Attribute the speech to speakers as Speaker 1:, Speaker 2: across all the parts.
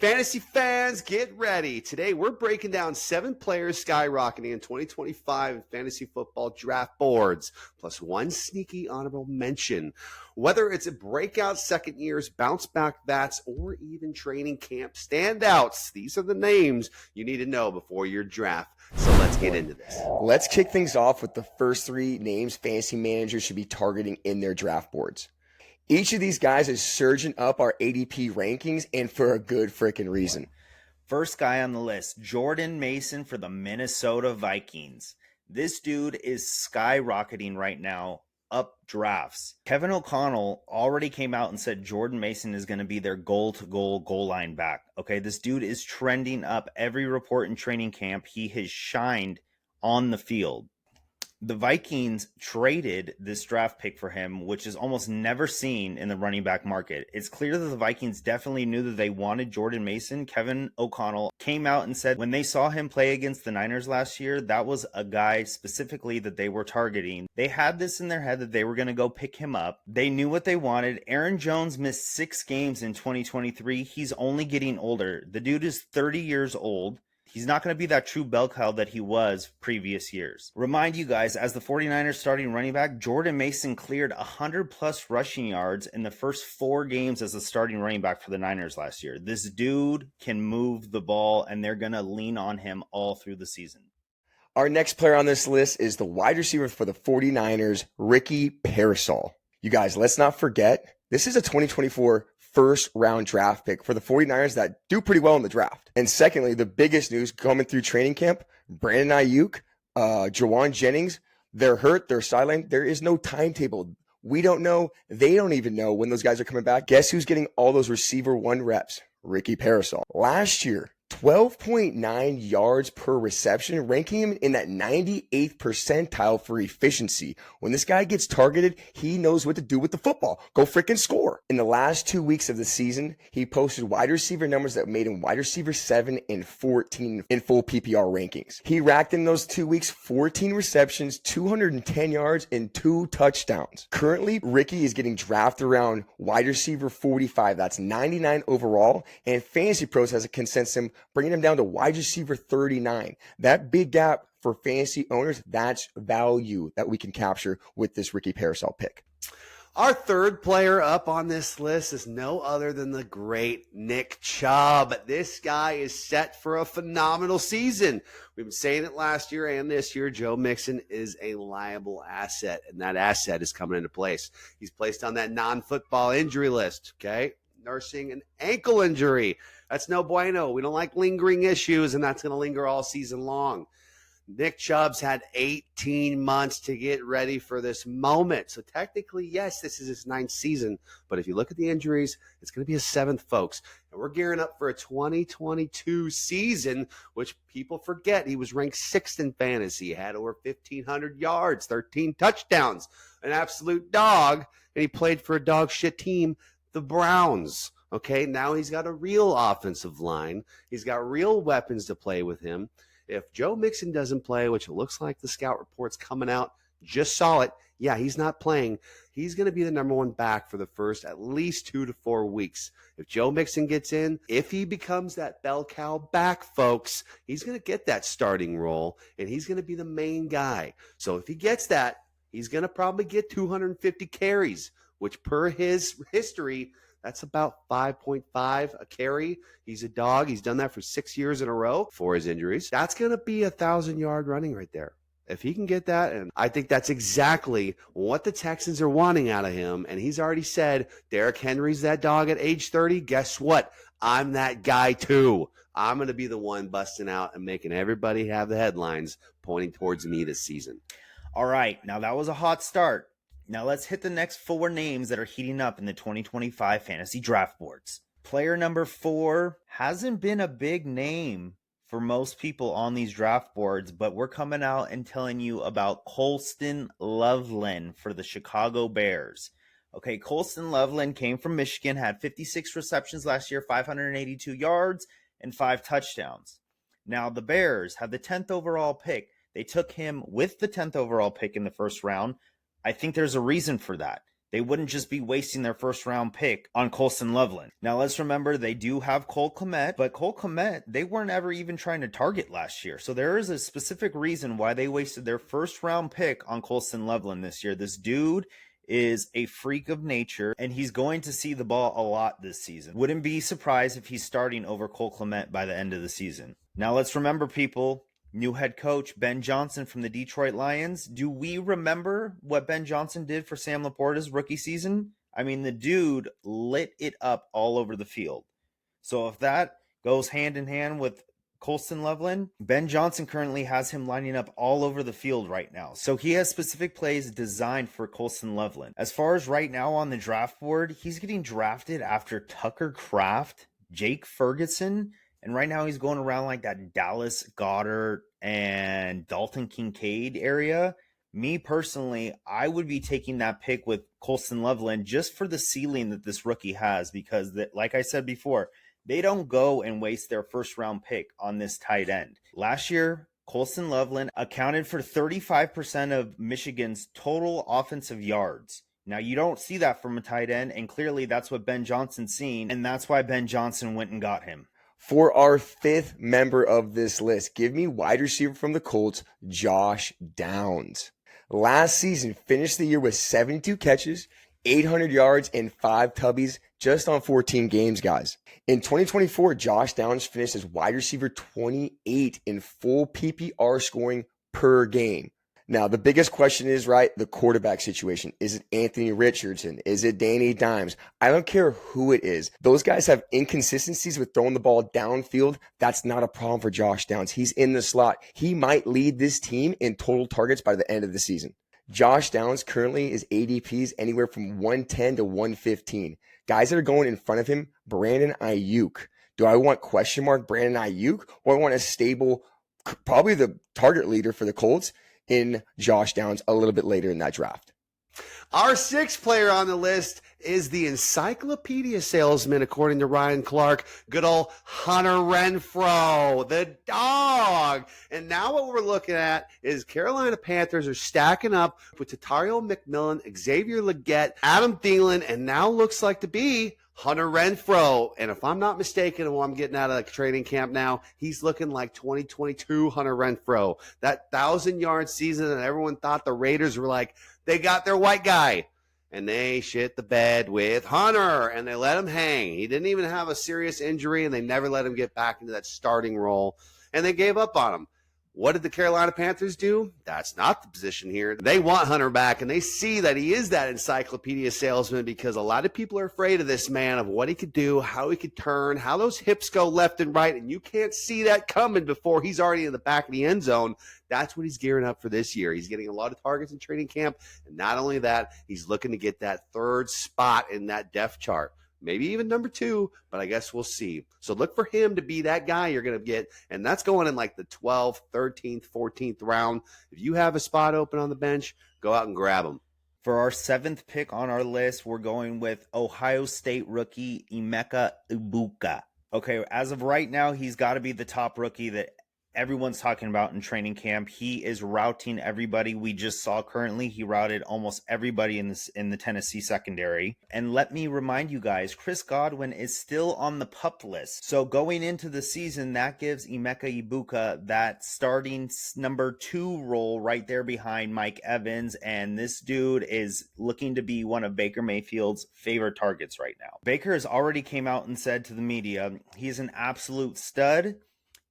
Speaker 1: Fantasy fans, get ready. Today, we're breaking down 7 players skyrocketing in 2025 fantasy football draft boards, plus one sneaky honorable mention. Whether it's a breakout second years, bounce back bats, or even training camp standouts, these are the names you need to know before your draft. So let's get into this.
Speaker 2: Let's kick things off with the first 3 names fantasy managers should be targeting in their draft boards. Each of these guys is surging up our ADP rankings, and for a good freaking reason.
Speaker 3: First guy on the list, Jordan Mason for the Minnesota Vikings. This dude is skyrocketing right now up drafts. Kevin O'Connell already came out and said Jordan Mason is going to be their goal line back. Okay, this dude is trending up. Every report in training camp, he has shined on the field. The Vikings traded this draft pick for him, which is almost never seen in the running back market. It's clear that the Vikings definitely knew that they wanted Jordan Mason. Kevin O'Connell came out and said when they saw him play against the Niners last year, that was a guy specifically that they were targeting. They had this in their head that they were going to go pick him up. They knew what they wanted. Aaron Jones missed 6 games in 2023. He's only getting older. The dude is 30 years old. He's not going to be that true bell cow that he was previous years. Remind you guys, as the 49ers starting running back, Jordan Mason cleared 100-plus rushing yards in the first 4 games as a starting running back for the Niners last year. This dude can move the ball, and they're going to lean on him all through the season.
Speaker 2: Our next player on this list is the wide receiver for the 49ers, Ricky Pearsall. You guys, let's not forget, this is a 2024 first-round draft pick for the 49ers that do pretty well in the draft. And secondly, the biggest news coming through training camp, Brandon Ayuk, Jawan Jennings, they're hurt, they're sidelined. There is no timetable. We don't know. They don't even know when those guys are coming back. Guess who's getting all those receiver 1 reps? Ricky Pearsall. Last year, 12.9 yards per reception, ranking him in that 98th percentile for efficiency. When this guy gets targeted, he knows what to do with the football. Go freaking score. In the last 2 weeks of the season, he posted wide receiver numbers that made him wide receiver 7 and 14 in full PPR rankings. He racked in those 2 weeks 14 receptions, 210 yards, and 2 touchdowns. Currently, Ricky is getting drafted around wide receiver 45. That's 99 overall, and Fantasy Pros has a consensus bringing him down to wide receiver 39. That big gap for fantasy owners, that's value that we can capture with this Ricky Pearsall pick.
Speaker 1: Our third player up on this list is no other than the great Nick Chubb. This guy is set for a phenomenal season. We've been saying it last year and this year. Joe Mixon is a liable asset, and that asset is coming into place. He's placed on that non-football injury list, okay? Nursing an ankle injury. That's no bueno. We don't like lingering issues, and that's going to linger all season long. Nick Chubb's had 18 months to get ready for this moment. So technically, yes, this is his 9th season. But if you look at the injuries, it's going to be his 7th, folks. And we're gearing up for a 2022 season, which people forget he was ranked 6th in fantasy. He had over 1,500 yards, 13 touchdowns, an absolute dog. And he played for a dog shit team, the Browns. Okay, now he's got a real offensive line. He's got real weapons to play with him. If Joe Mixon doesn't play, which it looks like the scout report's coming out, just saw it. Yeah, he's not playing. He's going to be the number 1 back for the first at least 2 to 4 weeks. If Joe Mixon gets in, if he becomes that bell cow back, folks, he's going to get that starting role, and he's going to be the main guy. So if he gets that, he's going to probably get 250 carries, which per his history, that's about 5.5 a carry. He's a dog. He's done that for 6 years in a row for his injuries. That's going to be 1,000-yard running right there. If he can get that, and I think that's exactly what the Texans are wanting out of him. And he's already said, Derrick Henry's that dog at age 30. Guess what? I'm that guy too. I'm going to be the one busting out and making everybody have the headlines pointing towards me this season.
Speaker 3: All right, now that was a hot start. Now let's hit the next 4 names that are heating up in the 2025 fantasy draft boards. Player number 4 hasn't been a big name for most people on these draft boards, but we're coming out and telling you about Colston Loveland for the Chicago Bears. Okay, Colston Loveland came from Michigan, had 56 receptions last year, 582 yards, and 5 touchdowns. Now the Bears have the 10th overall pick. They took him with the 10th overall pick in the first round. I think there's a reason for that. they wouldn't just be wasting their first round pick on Colston Loveland. Now let's remember they do have Cole Kmet, but Cole Kmet, they weren't ever even trying to target last year. So there is a specific reason why they wasted their first round pick on Colston Loveland this year. This dude is a freak of nature, and he's going to see the ball a lot this season. Wouldn't be surprised if he's starting over Cole Kmet by the end of the season. Now let's remember, people, new head coach Ben Johnson from the Detroit Lions. Do we remember what Ben Johnson did for Sam Laporta's rookie season? I mean, the dude lit it up all over the field. So if that goes hand in hand with Colston Loveland, Ben Johnson currently has him lining up all over the field right now. So he has specific plays designed for Colston Loveland. As far as right now on the draft board, he's getting drafted after Tucker Kraft, Jake Ferguson, and right now he's going around like that Dallas Goedert and Dalton Kincaid area. Me personally, I would be taking that pick with Colston Loveland just for the ceiling that this rookie has, because like I said before, they don't go and waste their first round pick on this tight end. Last year, Colston Loveland accounted for 35% of Michigan's total offensive yards. Now, you don't see that from a tight end, and clearly that's what Ben Johnson's seen, and that's why Ben Johnson went and got him.
Speaker 2: For our fifth member of this list, give me wide receiver from the Colts, Josh Downs. Last season, finished the year with 72 catches, 800 yards, and 5 tubbies just on 14 games, guys. In 2024, Josh Downs finished as wide receiver 28 in full PPR scoring per game. Now, the biggest question is, right, the quarterback situation. Is it Anthony Richardson? Is it Danny Dimes? I don't care who it is. Those guys have inconsistencies with throwing the ball downfield. That's not a problem for Josh Downs. He's in the slot. He might lead this team in total targets by the end of the season. Josh Downs currently is ADPs anywhere from 110 to 115. Guys that are going in front of him, Brandon Ayuk. Do I want question mark Brandon Ayuk, or I want a stable, probably the target leader for the Colts in Josh Downs a little bit later in that draft?
Speaker 1: Our sixth player on the list is the encyclopedia salesman, according to Ryan Clark, good old Hunter Renfrow, the dog. And now what we're looking at is Carolina Panthers are stacking up with Tatario McMillan, Xavier Legette, Adam Thielen, and now looks like to be Hunter Renfrow. And if I'm not mistaken, while I'm getting out of the training camp now, he's looking like 2022 Hunter Renfrow. That 1,000-yard season, and everyone thought the Raiders were like, they got their white guy. And they shit the bed with Hunter, and they let him hang. He didn't even have a serious injury, and they never let him get back into that starting role. And they gave up on him. What did the Carolina Panthers do? That's not the position here. They want Hunter back, and they see that he is that encyclopedia salesman, because a lot of people are afraid of this man, of what he could do, how he could turn, how those hips go left and right, and you can't see that coming before he's already in the back of the end zone. That's what he's gearing up for this year. He's getting a lot of targets in training camp, and not only that, he's looking to get that third spot in that depth chart. Maybe even number 2, but I guess we'll see. So look for him to be that guy you're going to get, and that's going in like the 12th, 13th, 14th round. If you have a spot open on the bench, go out and grab him.
Speaker 3: For our 7th pick on our list, we're going with Ohio State rookie Emeka Egbuka. Okay, as of right now, he's got to be the top rookie that everyone's talking about in training camp. He is routing everybody. We just saw currently he routed almost everybody in the Tennessee secondary. And let me remind you guys, Chris Godwin is still on the PUP list. So going into the season, that gives Emeka Egbuka that starting number 2 role right there behind Mike Evans. And this dude is looking to be one of Baker Mayfield's favorite targets right now. Baker has already came out and said to the media, he's an absolute stud.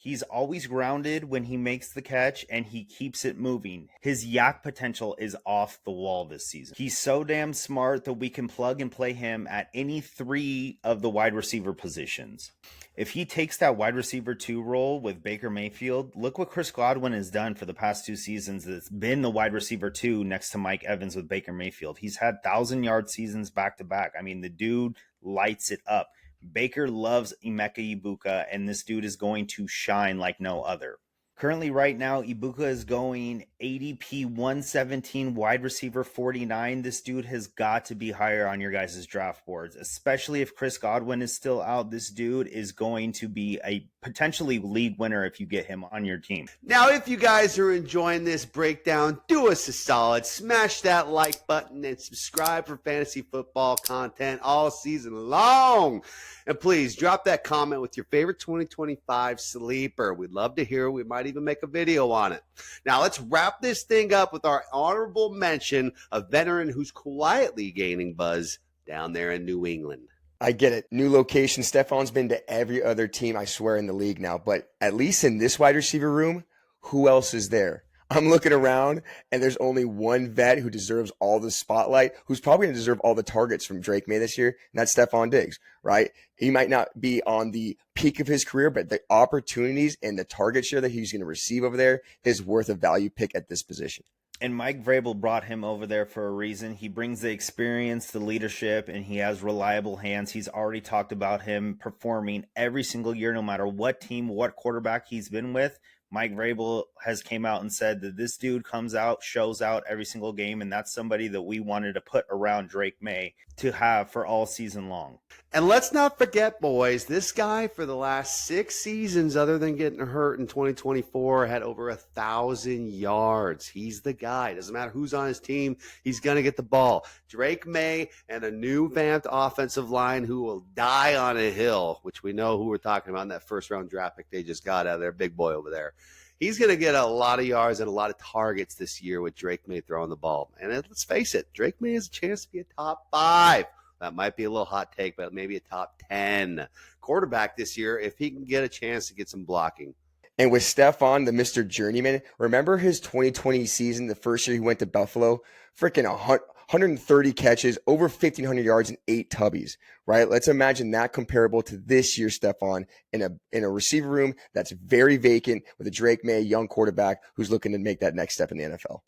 Speaker 3: He's always grounded when he makes the catch, and he keeps it moving. His yak potential is off the wall this season. He's so damn smart that we can plug and play him at any 3 of the wide receiver positions. If he takes that wide receiver 2 role with Baker Mayfield, look what Chris Godwin has done for the past 2 seasons. It's been the wide receiver 2 next to Mike Evans with Baker Mayfield. He's had 1,000-yard seasons back to back. I mean, the dude lights it up. Baker loves Emeka Egbuka, and this dude is going to shine like no other. Currently, right now, Egbuka is going ADP 117, wide receiver 49. This dude has got to be higher on your guys' draft boards, especially if Chris Godwin is still out. This dude is going to be a potentially league winner if you get him on your team.
Speaker 1: Now, if you guys are enjoying this breakdown, do us a solid. Smash that like button and subscribe for fantasy football content all season long. And please drop that comment with your favorite 2025 sleeper. We'd love to hear. We might even make a video on it. Now, let's wrap this thing up with our honorable mention, a veteran who's quietly gaining buzz down there in New England.
Speaker 2: I get it. New location. Stefan's been to every other team, I swear, in the league now. But at least in this wide receiver room, who else is there? I'm looking around, and there's only one vet who deserves all the spotlight, who's probably going to deserve all the targets from Drake May this year, and that's Stefon Diggs, right? He might not be on the peak of his career, but the opportunities and the target share that he's going to receive over there is worth a value pick at this position.
Speaker 3: And Mike Vrabel brought him over there for a reason. He brings the experience, the leadership, and he has reliable hands. He's already talked about him performing every single year, no matter what team, what quarterback he's been with. Mike Vrabel has came out and said that this dude comes out, shows out every single game, and that's somebody that we wanted to put around Drake May to have for all season long.
Speaker 1: And let's not forget, boys, this guy for the last 6 seasons, other than getting hurt in 2024, had over 1,000 yards. He's the guy. Doesn't matter who's on his team, he's going to get the ball. Drake May and a new vamped offensive line who will die on a hill, which we know who we're talking about in that first-round draft pick they just got out of there, big boy over there. He's going to get a lot of yards and a lot of targets this year with Drake May throwing the ball. And let's face it, Drake May has a chance to be a top 5. That might be a little hot take, but maybe a top 10 quarterback this year if he can get a chance to get some blocking.
Speaker 2: And with Stefon, the Mr. Journeyman, remember his 2020 season, the first year he went to Buffalo? Freaking 130 catches, over 1,500 yards, and 8 tubbies, right? Let's imagine that comparable to this year's Stefon in a receiver room that's very vacant with a Drake May, young quarterback who's looking to make that next step in the NFL.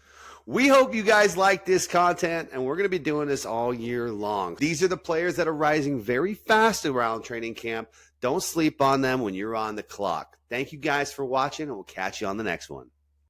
Speaker 1: We hope you guys like this content, and we're going to be doing this all year long. These are the players that are rising very fast around training camp. Don't sleep on them when you're on the clock. Thank you guys for watching, and we'll catch you on the next one.